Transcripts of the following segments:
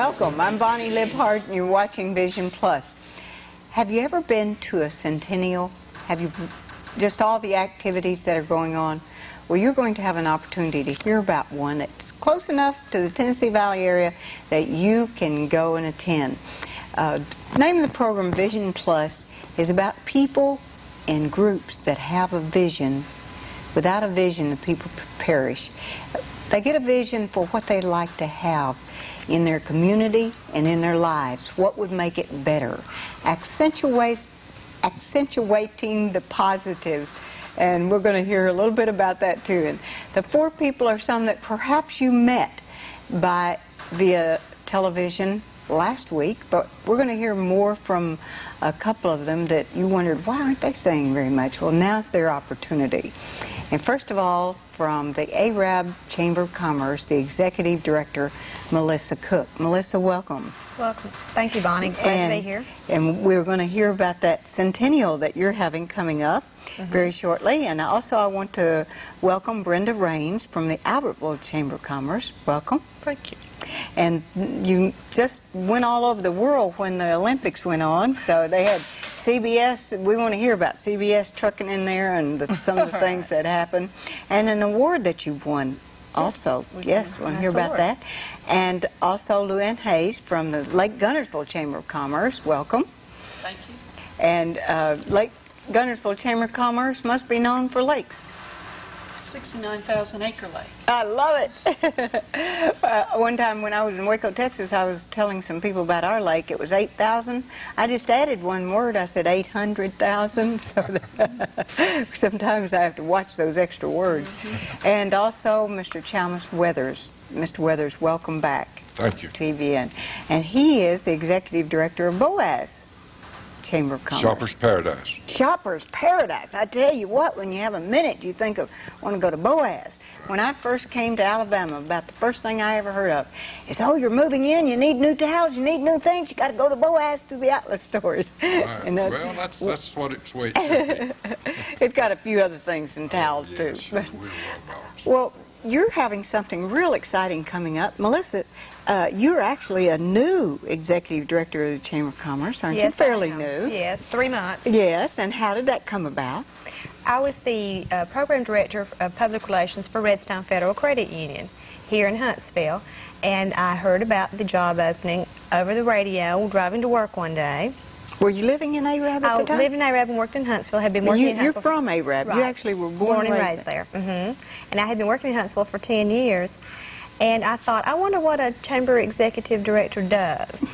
Welcome. I'm Bonnie Libhart, and you're watching Vision Plus. Have you ever been to a centennial? Have you just all the activities that are going on? Well, you're going to have an opportunity to hear about one that's close enough to the Tennessee Valley area that you can go and attend. The name of the program, Vision Plus, is about people and groups that have a vision. Without a vision, the people perish. They get a vision for what they'd like to have in their community and in their lives. What would make it better? Accentuating the positive. And we're going to hear a little bit about that too. And the four people are some that perhaps you met via television last week, but we're going to hear more from a couple of them that you wondered, why aren't they saying very much? Well, now's their opportunity. And first of all, from the Arab Chamber of Commerce, the Executive Director, Melissa Cook. Melissa, welcome. Welcome. Thank you, Bonnie. Glad to be here. And we're going to hear about that centennial that you're having coming up very shortly. And also I want to welcome Brenda Raines from the Albertville Chamber of Commerce. Welcome. Thank you. And you just went all over the world when the Olympics went on, so they had CBS. We want to hear about CBS trucking in there and some of the things that happened, and an award that you won also. Yes, we want to hear about that. And also Luann Hayes from the Lake Guntersville Chamber of Commerce. Welcome. Thank you. And Lake Guntersville Chamber of Commerce must be known for lakes. 69,000 acre lake. I love it. One time when I was in Waco, Texas, I was telling some people about our lake. It was 8,000. I just added one word. I said 800,000. So sometimes I have to watch those extra words. And also Mr. Chalmers Weathers. Mr. Weathers, welcome back. Thank you. To TVN. And he is the Executive Director of Boaz Chamber of Commerce. Shopper's Paradise. Shopper's Paradise. I tell you what, when you have a minute, you think of, want to go to Boaz. When I first came to Alabama, about the first thing I ever heard of is, oh, you're moving in, you need new towels, you need new things, you got to go to Boaz to the outlet stores. Right. And that's what it's way it should be. It's got a few other things in towels, yes, too. Well, you're having something real exciting coming up. Melissa, you're actually a new Executive Director of the Chamber of Commerce, aren't you? Fairly new. Yes, 3 months. Yes, and how did that come about? I was the Program Director of Public Relations for Redstone Federal Credit Union here in Huntsville, and I heard about the job opening over the radio driving to work one day. Were you living in Arab at the time? I lived in Arab and worked in Huntsville. Had been working in Huntsville. You're from Arab. Right. You actually were born and raised there. And I had been working in Huntsville for 10 years. And I thought, I wonder what a chamber executive director does.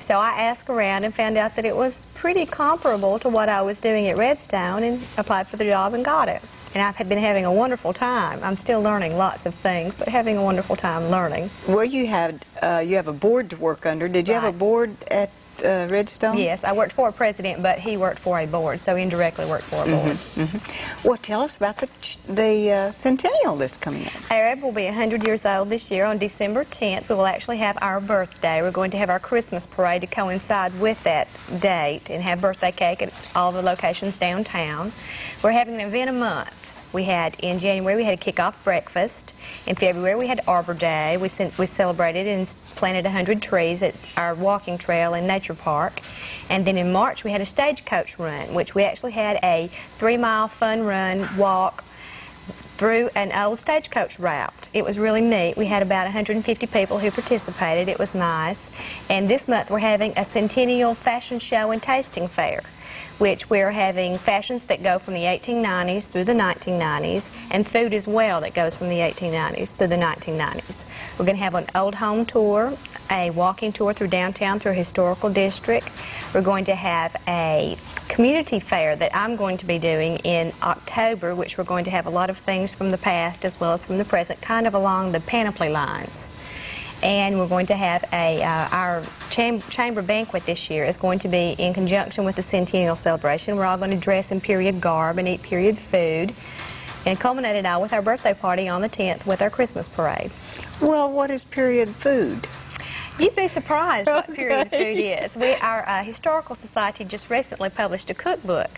So I asked around and found out that it was pretty comparable to what I was doing at Redstone, and applied for the job and got it. And I've been having a wonderful time. I'm still learning lots of things, but having a wonderful time learning. Well, you have a board to work under. Did you have a board at Redstone? Yes, I worked for a president, but he worked for a board, so indirectly worked for a board. Well, tell us about the centennial that's coming up. Arab will be 100 years old this year. On December 10th, we will actually have our birthday. We're going to have our Christmas parade to coincide with that date and have birthday cake at all the locations downtown. We're having an event a month. In January, we had a kickoff breakfast. In February, we had Arbor Day. We celebrated and planted 100 trees at our walking trail in Nature Park. And then in March, we had a stagecoach run, which we actually had a 3-mile fun run walk through an old stagecoach route. It was really neat. We had about 150 people who participated. It was nice. And this month, we're having a centennial fashion show and tasting fair, which we're having fashions that go from the 1890s through the 1990s, and food as well that goes from the 1890s through the 1990s. We're going to have an old home tour, a walking tour through downtown through a historical district. We're going to have a community fair that I'm going to be doing in October, which we're going to have a lot of things from the past as well as from the present, kind of along the Panoply lines. And we're going to have our chamber banquet this year is going to be in conjunction with the centennial celebration. We're all going to dress in period garb and eat period food, and culminate it all with our birthday party on the 10th with our Christmas parade. Well, what is period food? You'd be surprised what period food is. Our Historical Society just recently published a cookbook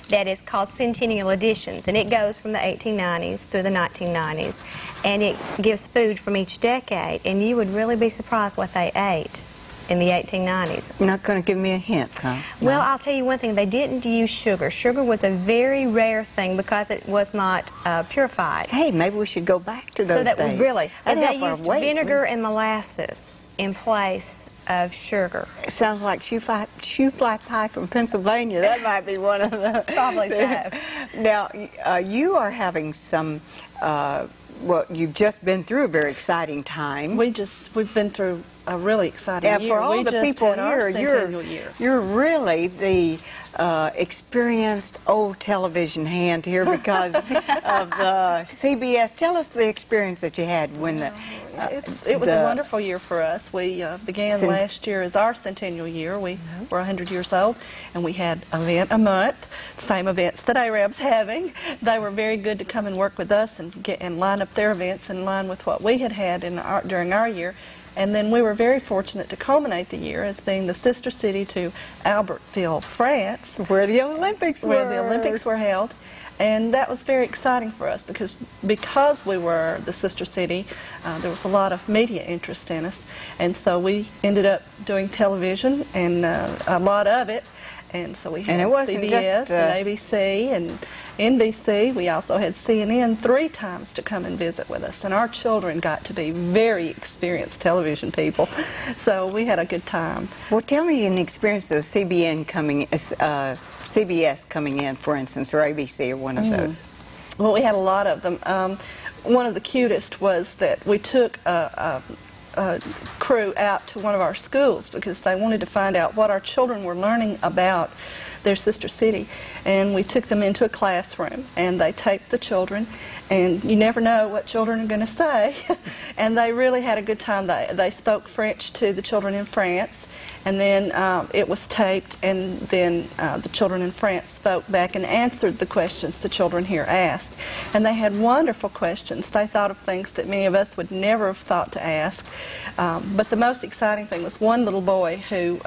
that is called Centennial Editions, and it goes from the 1890s through the 1990s, and it gives food from each decade, and you would really be surprised what they ate in the 1890s. You're not going to give me a hint, huh? Well, I'll tell you one thing. They didn't use sugar. Sugar was a very rare thing because it was not purified. Hey, maybe we should go back to those So that days. really, That'd they help our used weight, vinegar wouldn't and molasses in place of sugar. it? Sounds like shoe fly pie from Pennsylvania. That might be one of the... Probably so. Now, you are having some... well, you've just been through a very exciting time. We've been through a really exciting And year. for all we the just people had our here, centennial year. you're really the experienced old television hand here because of CBS. Tell us the experience that you had when the... It was a wonderful year for us. We began last year as our centennial year. We were 100 years old, and we had an event a month, same events that ARAB's having. They were very good to come and work with us and line up their events in line with what we had during our year. And then we were very fortunate to culminate the year as being the sister city to Albertville, France, where the Olympics were held. And that was very exciting for us because we were the sister city, there was a lot of media interest in us. And so we ended up doing television, and a lot of it. And so we had CBS and ABC and NBC. We also had CNN 3 times to come and visit with us. And our children got to be very experienced television people. So we had a good time. Well, tell me an experience of CBS coming in, for instance, or ABC, or one of those. Well, we had a lot of them. One of the cutest was that we took a crew out to one of our schools because they wanted to find out what our children were learning about their sister city, and we took them into a classroom and they taped the children, and you never know what children are going to say. And they really had a good time. They spoke French to the children in France, and then it was taped, and then the children in France spoke back and answered the questions the children here asked. And they had wonderful questions. They thought of things that many of us would never have thought to ask. But the most exciting thing was one little boy who,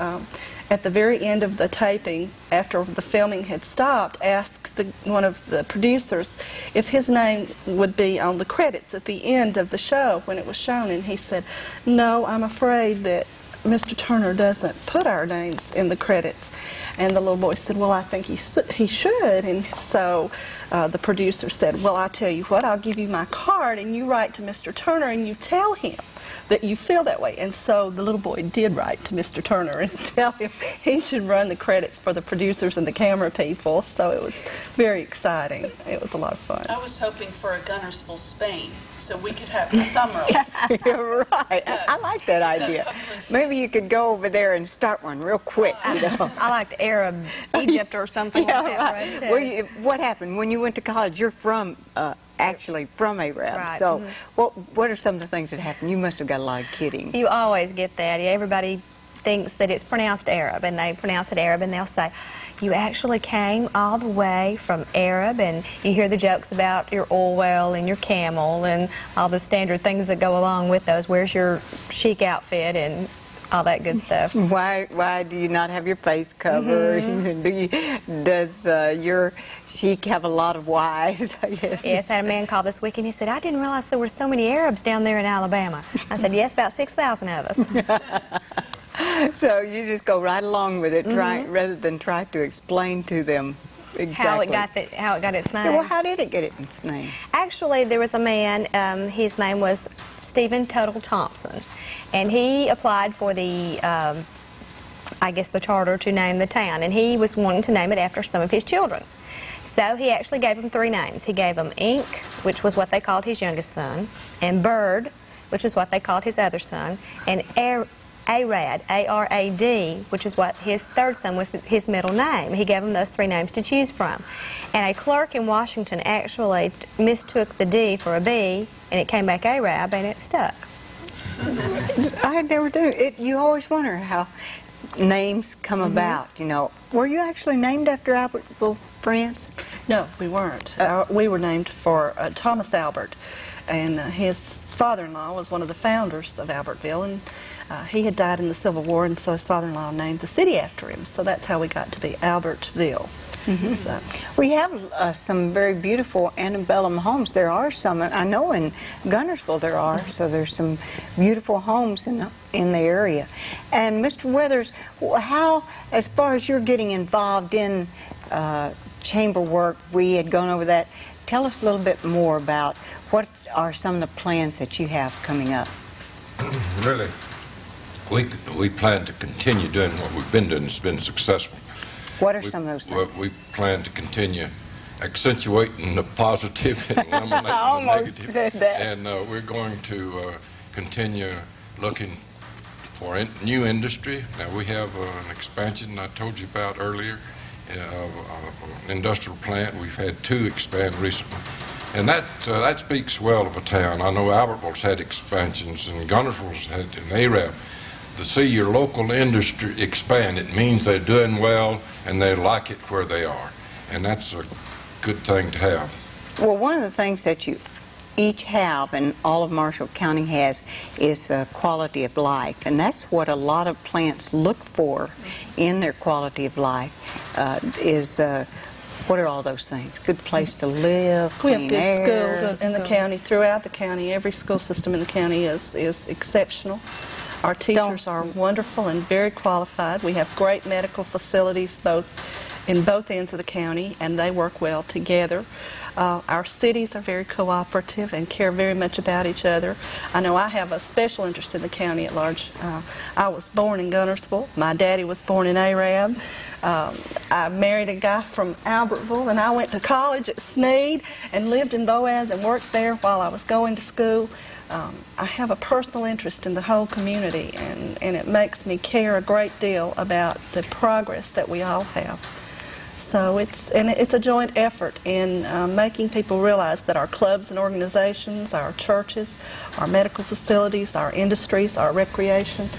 at the very end of the taping, after the filming had stopped, asked one of the producers if his name would be on the credits at the end of the show when it was shown. And he said, "No, I'm afraid that Mr. Turner doesn't put our names in the credits." And the little boy said, "Well, I think he should." And so the producer said, "Well, I'll tell you what, I'll give you my card and you write to Mr. Turner and you tell him that you feel that way." And so the little boy did write to Mr. Turner and tell him he should run the credits for the producers and the camera people. So it was very exciting. It was a lot of fun. I was hoping for a Gunnersville, Spain, so we could have a summer. You're right. I like that idea. Maybe you could go over there and start one real quick. You know? I like Arab Egypt or something like that. Right. For us, too. Well, what happened when you went to college? You're from actually from Arab. Right. So what are some of the things that happened? You must have got a lot of kidding. You always get that. Everybody thinks that it's pronounced Arab, and they pronounce it Arab, and they'll say, "You actually came all the way from Arab," and you hear the jokes about your oil well and your camel and all the standard things that go along with those. Where's your chic outfit and all that good stuff. Why do you not have your face covered? Does your sheik have a lot of wives? I guess. Yes, I had a man call this week and he said, "I didn't realize there were so many Arabs down there in Alabama." I said, "Yes, about 6,000 of us." So you just go right along with it, rather than try to explain to them exactly how it got its name. Yeah, well, how did it get its name? Actually, there was a man, his name was Stephen Tuttle Thompson, and he applied for the, I guess, the charter to name the town, and he was wanting to name it after some of his children. So he actually gave them 3 names. He gave them Ink, which was what they called his youngest son, and Bird, which is what they called his other son, and Arad, A-R-A-D, which is what his third son was his middle name. He gave him those 3 names to choose from. And a clerk in Washington actually mistook the D for a B, and it came back Arab, and it stuck. I never do. You always wonder how names come about, you know. Were you actually named after Albertville, France? No, we weren't. We were named for Thomas Albert, and his father-in-law was one of the founders of Albertville, and he had died in the Civil War, and so his father-in-law named the city after him. So that's how we got to be Albertville. So. We have some very beautiful antebellum homes. There are some, I know in Gunnersville there are, so there's some beautiful homes in the area. And Mr. Weathers, how, as far as you're getting involved in chamber work, we had gone over that. Tell us a little bit more about what are some of the plans that you have coming up. Really, we plan to continue doing what we've been doing. It's been successful. What are some of those things? We plan to continue accentuating the positive and eliminating the negative. Said that. And we're going to continue looking for new industry. Now we have an expansion I told you about earlier of an industrial plant. We've had 2 expand recently. And that speaks well of a town. I know Albertville's had expansions and Gunnersville's had an Arab. To see your local industry expand, it means they're doing well and they like it where they are. And that's a good thing to have. Well, one of the things that you each have, and all of Marshall County has, is quality of life. And that's what a lot of plants look for in their quality of life, what are all those things? Good place to live, We have clean good air. schools in the county, throughout the county. Every school system in the county is exceptional. Our teachers are wonderful and very qualified. We have great medical facilities in both ends of the county, and they work well together. Our cities are very cooperative and care very much about each other. I know I have a special interest in the county at large. I was born in Gunnersville. My daddy was born in Arab. I married a guy from Albertville, and I went to college at Sneed and lived in Boaz and worked there while I was going to school. I have a personal interest in the whole community, and it makes me care a great deal about the progress that we all have. So it's a joint effort in making people realize that our clubs and organizations, our churches, our medical facilities, our industries, our recreation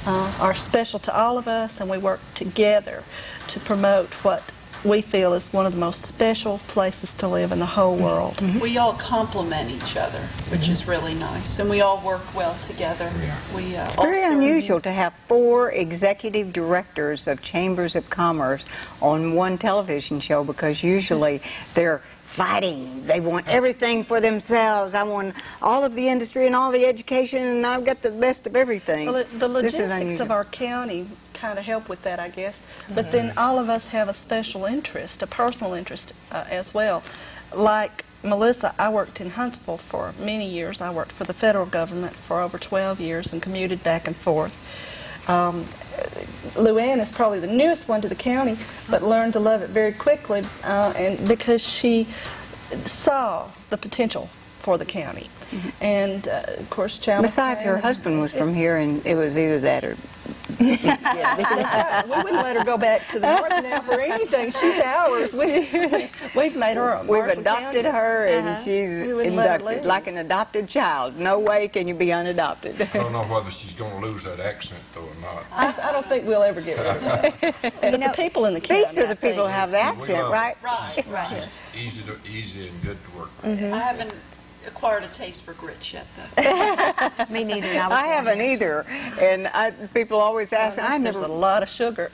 are special to all of us, and we work together to promote what we feel is one of the most special places to live in the whole world. We all complement each other, which is really nice, and we all work well together. We It's very unusual to have 4 executive directors of chambers of commerce on one television show, because usually they're fighting. They want everything for themselves. I want all of the industry and all the education, and I've got the best of everything. Well, the logistics of our county kind of help with that, I guess. But then all of us have a special interest, a personal interest as well. Like Melissa, I worked in Huntsville for many years. I worked for the federal government for over 12 years and commuted back and forth. Luann is probably the newest one to the county, but learned to love it very quickly, and because she saw the potential for the county. And of course, Chalmers. Besides, her husband was from here, and it was either that or. Yeah, that's right. We wouldn't let her go back to the north now for anything. She's ours. We've made her a We've adopted her, and she's inducted like an adopted child. No way can you be unadopted. I don't know whether she's going to lose that accent, though, or not. I don't think we'll ever get rid of that. But the people in the county. These are the people who have the accent, right? Right. Easy and good to work. I haven't acquired a taste for grits yet, though. Me neither. I haven't either, and people always ask. There's a lot of sugar.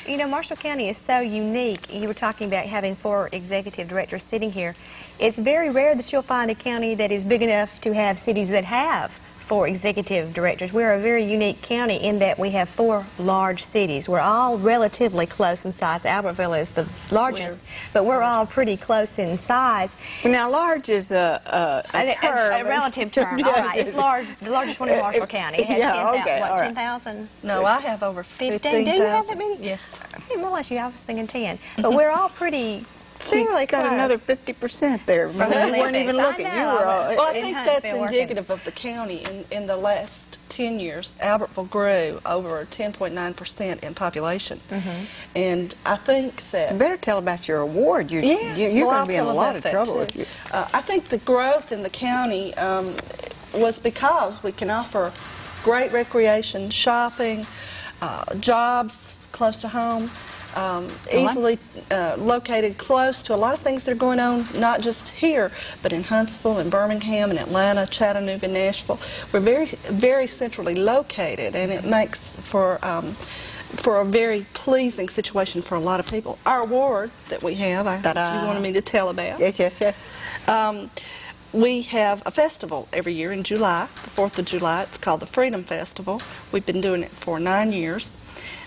You know, Marshall County is so unique. You were talking about having 4 executive directors sitting here. It's very rare that you'll find a county that is big enough to have cities that have 4 executive directors. We're a very unique county in that we have 4 large cities. We're all relatively close in size. Albertville is the largest, but we're all pretty close in size. Now, large is a term. A relative term. All right, it's large. The largest one in Marshall County. It has 10,000? No, I have over 15,000. Do you have that many? Yes. I didn't realize you. I was thinking 10. But we're all pretty. She got another 50% there. You weren't even looking. You were all, well, I think that's indicative of the county. In the last 10 years, Albertville grew over 10.9% in population. And I think that... You better tell about your award. You're going to be in a lot of trouble. I think the growth in the county was because we can offer great recreation, shopping, jobs close to home. easily located close to a lot of things that are going on, not just here, but in Huntsville and Birmingham and Atlanta, Chattanooga, Nashville. We're very, very centrally located, and it makes for a very pleasing situation for a lot of people. Our award that we have, you wanted me to tell about. Yes, yes, yes. We have a festival every year in July, the 4th of July. It's called the Freedom Festival. We've been doing it for 9 years.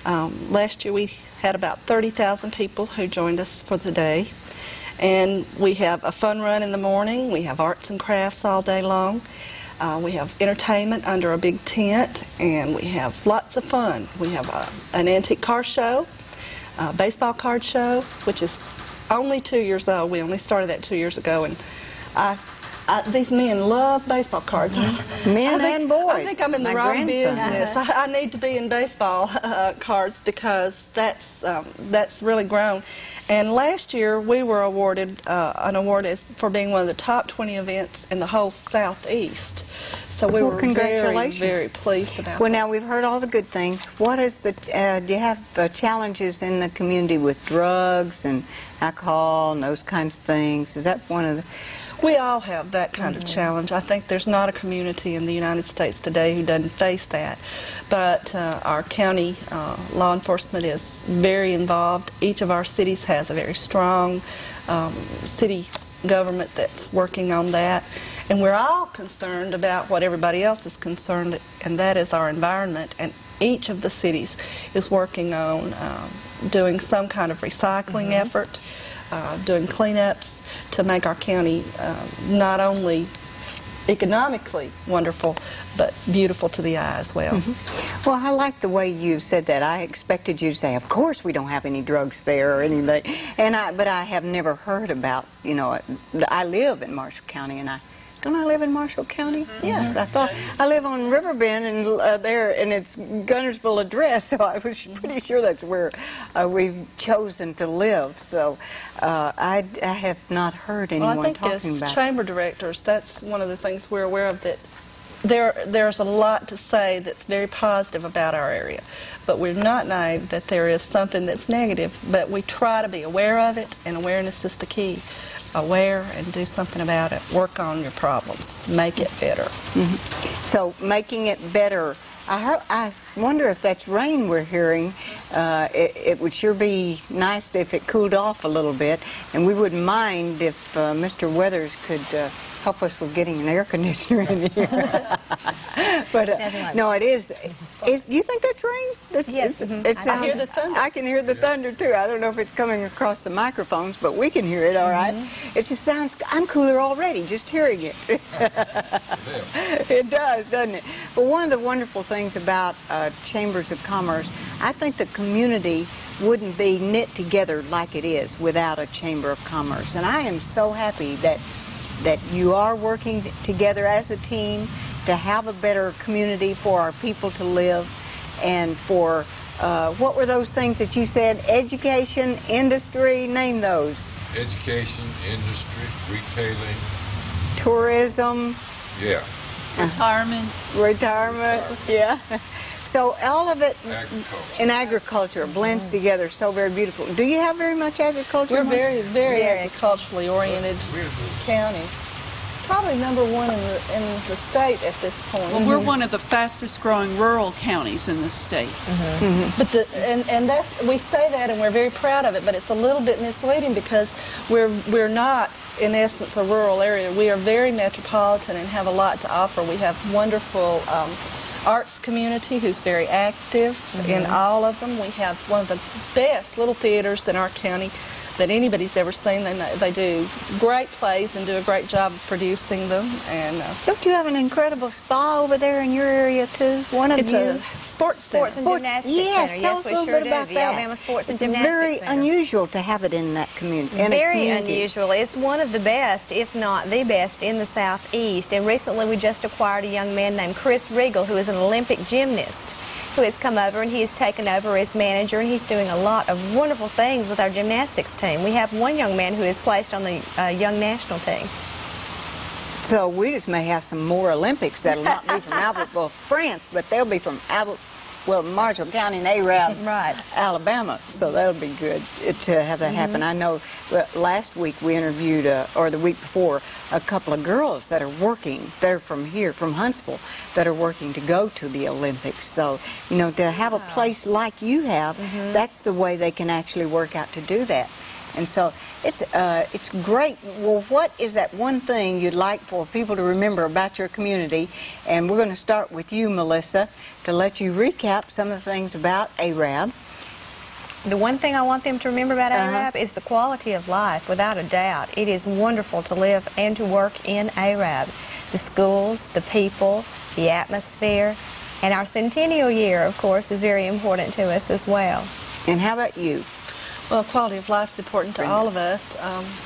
Last year we had about 30,000 people who joined us for the day. And we have a fun run in the morning. We have arts and crafts all day long. We have entertainment under a big tent, and we have lots of fun. We have an antique car show, a baseball card show, which is only 2 years old. We only started that 2 years ago, and these men love baseball cards. Men and boys. I think I'm in the My wrong grandson. business. I need to be in baseball cards because that's really grown. And last year we were awarded an award for being one of the top 20 events in the whole Southeast. So we were very, very pleased about Well, that. now we've heard all the good things. What is the? Do you have challenges in the community with drugs and alcohol and those kinds of things? Is that one of the? We all have that kind of challenge. I think there's not a community in the United States today who doesn't face that. But our county law enforcement is very involved. Each of our cities has a very strong city government that's working on that. And we're all concerned about what everybody else is concerned, and that is our environment. And each of the cities is working on doing some kind of recycling effort, doing cleanups, to make our county not only economically wonderful, but beautiful to the eye as well. Well, I like the way you said that. I expected you to say, "Of course, we don't have any drugs there or anything," but I have never heard about. You know, I live in Marshall County, and don't I live in Marshall County? Yes, I thought I live on Riverbend, and and it's Gunnersville address, so I was pretty sure that's where we've chosen to live. So I have not heard anyone talking about it. Well, I think as chamber directors, that's one of the things we're aware of, that there's a lot to say that's very positive about our area, but we're not naive that there is something that's negative, but we try to be aware of it, and awareness is the key. Aware and do something about it. Work on your problems. Make it better. So making it better. I wonder if that's rain we're hearing. It would sure be nice if it cooled off a little bit, and we wouldn't mind if Mr. Weathers could help us with getting an air conditioner in here. But no, it is. Do you think that's rain? Yes. I hear the thunder. I can hear the thunder too. I don't know if it's coming across the microphones, but we can hear it all right. It just sounds. I'm cooler already just hearing it. It does, doesn't it? But one of the wonderful things about chambers of commerce, I think the community wouldn't be knit together like it is without a chamber of commerce. And I am so happy that you are working together as a team to have a better community for our people to live, and for what were those things that you said? Education, industry, name those. Education, industry, retailing. Tourism. Yeah. Retirement. Yeah. So all of it Agriculture. in agriculture blends together so very beautiful. Do you have very much agriculture? We're very, very agriculturally oriented county. Probably number one in the state at this point. Well, we're one of the fastest growing rural counties in the state. But and that's, we say that and we're very proud of it, but it's a little bit misleading because we're not in essence a rural area. We are very metropolitan and have a lot to offer. We have wonderful arts community who's very active in all of them. We have one of the best little theaters in our county that anybody's ever seen. They do great plays and do a great job of producing them. And Don't you have an incredible spa over there in your area too? One of it's you. a sports center. Sports and Gymnastics Yes, Center. tell Yes, us a we little sure bit do. about The that. Alabama Sports and It's Gymnastics very Center. unusual to have it in that community. Very unusual. It's one of the best, if not the best, in the Southeast. And recently we just acquired a young man named Chris Regal, who is an Olympic gymnast, who has come over and he has taken over as manager, and he's doing a lot of wonderful things with our gymnastics team. We have one young man who is placed on the young national team. So we just may have some more Olympics that'll not be from Albertville, France, but they'll be from well, Marshall County and Arab, Right. Alabama. So that'll be good to have that happen. I know last week we interviewed, or the week before, a couple of girls that are working. They're from here, from Huntsville, that are working to go to the Olympics. So, you know, to have a place like you have, that's the way they can actually work out to do that. And so it's great. Well, what is that one thing you'd like for people to remember about your community? And we're going to start with you, Melissa, to let you recap some of the things about Arab. The one thing I want them to remember about Arab is the quality of life, without a doubt. It is wonderful to live and to work in Arab. The schools, the people, the atmosphere, and our centennial year, of course, is very important to us as well. And how about you? Well, quality of life is important to all of us.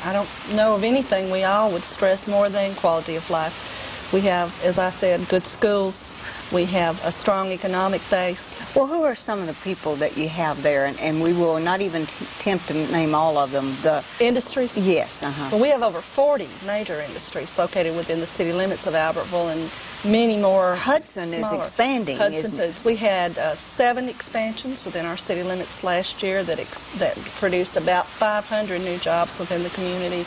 I don't know of anything we all would stress more than quality of life. We have, as I said, good schools. We have a strong economic base. Well, who are some of the people that you have there? And we will not even attempt to name all of them. The Industries? Yes, Well, we have over 40 major industries located within the city limits of Albertville, and many more. Hudson is smaller. expanding, Hudson isn't it? Foods. We had 7 expansions within our city limits last year that produced about 500 new jobs within the community.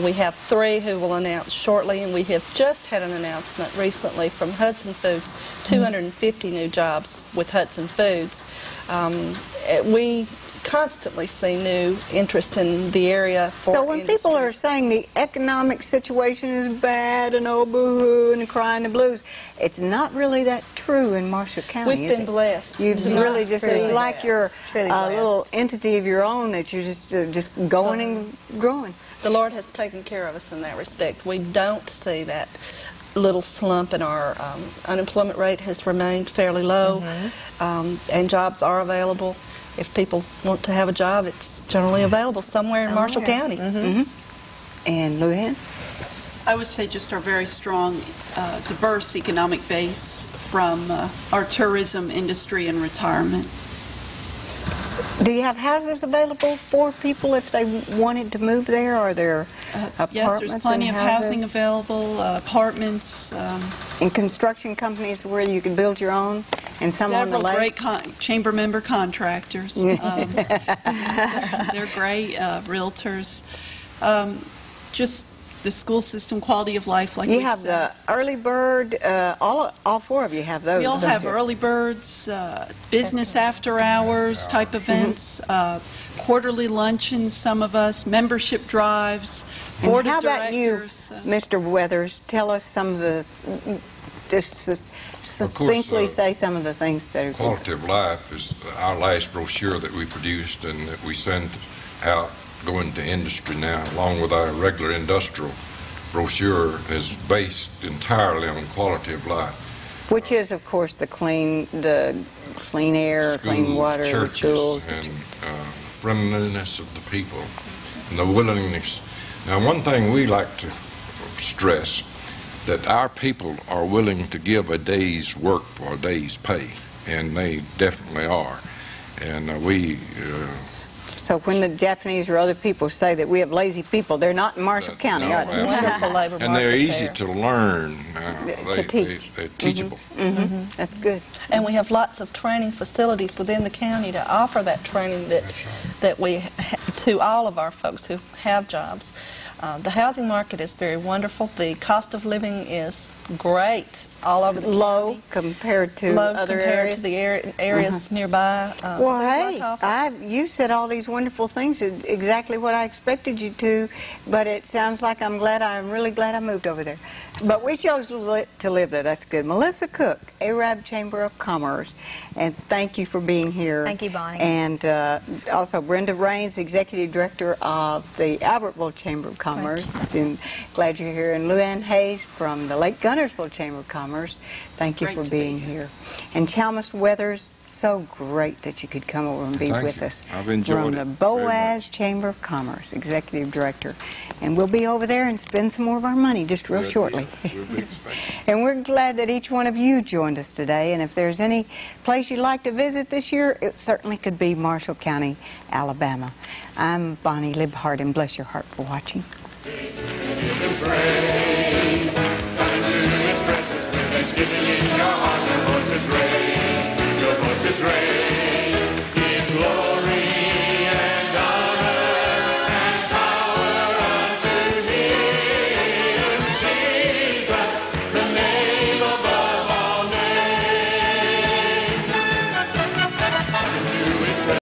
We have 3 who will announce shortly, and we have just had an announcement recently from Hudson Foods, 250 new jobs with Hudson Foods. We constantly see new interest in the area for So when people are saying the economic situation is bad and oh boo-hoo and crying the blues, it's not really that true in Marshall County. We've been blessed. You've to really not just, see it's like that. you're Truly a blessed. little entity of your own that you're just going and growing. The Lord has taken care of us in that respect. We don't see that little slump, and our unemployment rate has remained fairly low, and jobs are available. If people want to have a job, it's generally available somewhere in Marshall County. And Luann? I would say just our very strong, diverse economic base from our tourism industry and retirement. Do you have houses available for people if they wanted to move there? Are there apartments? Yes, there's plenty and of houses? housing available, apartments, And construction companies where you can build your own, and some on the several lake? great chamber member contractors. They're great realtors. Just the school system, quality of life, like You we've have said. the early bird, all 4 of you have those. We all don't have you? early birds, business after hours type events, quarterly luncheons, some of us, membership drives, board And how of about you, directors. Mr. Weathers? Tell us some of the, just succinctly say some of the things that are Quality of life is our last brochure that we produced and that we send out going to industry now, along with our regular industrial brochure, is based entirely on quality of life. Which is, of course, the clean air, clean Schools, water, churches, schools. and friendliness of the people, and the willingness. Now, one thing we like to stress, that our people are willing to give a day's work for a day's pay, and they definitely are. And So when the Japanese or other people say that we have lazy people, they're not in Marshall County, no, are they? Wonderful labor and they're market easy there. to learn. To teach. They're teachable. That's good. And we have lots of training facilities within the county to offer that training to all of our folks who have jobs. The housing market is very wonderful. The cost of living is great all over the Low county. compared to Low other compared areas. to the areas nearby. Well, so hey, it's offer. you said all these wonderful things, exactly what I expected you to, but it sounds like I'm really glad I moved over there. But we chose to live there. That's good. Melissa Cook, Arab Chamber of Commerce, and thank you for being here. Thank you, Bonnie. And also Brenda Raines, Executive Director of the Albertville Chamber of Commerce. And glad you're here. And Luann Hayes from the Lake Gunnersville Chamber of Commerce. Thank you Great for to be being here. here. And Chalmers Weathers, so great that you could come over and be Thank with you. us. I've enjoyed From it the very Boaz much. Chamber of Commerce, Executive Director. And we'll be over there and spend some more of our money just real shortly. We'll be expecting. And we're glad that each one of you joined us today. And if there's any place you'd like to visit this year, it certainly could be Marshall County, Alabama. I'm Bonnie Libhart, and bless your heart for watching. Thanksgiving in your heart, your voices raised. Your Jesus reigns.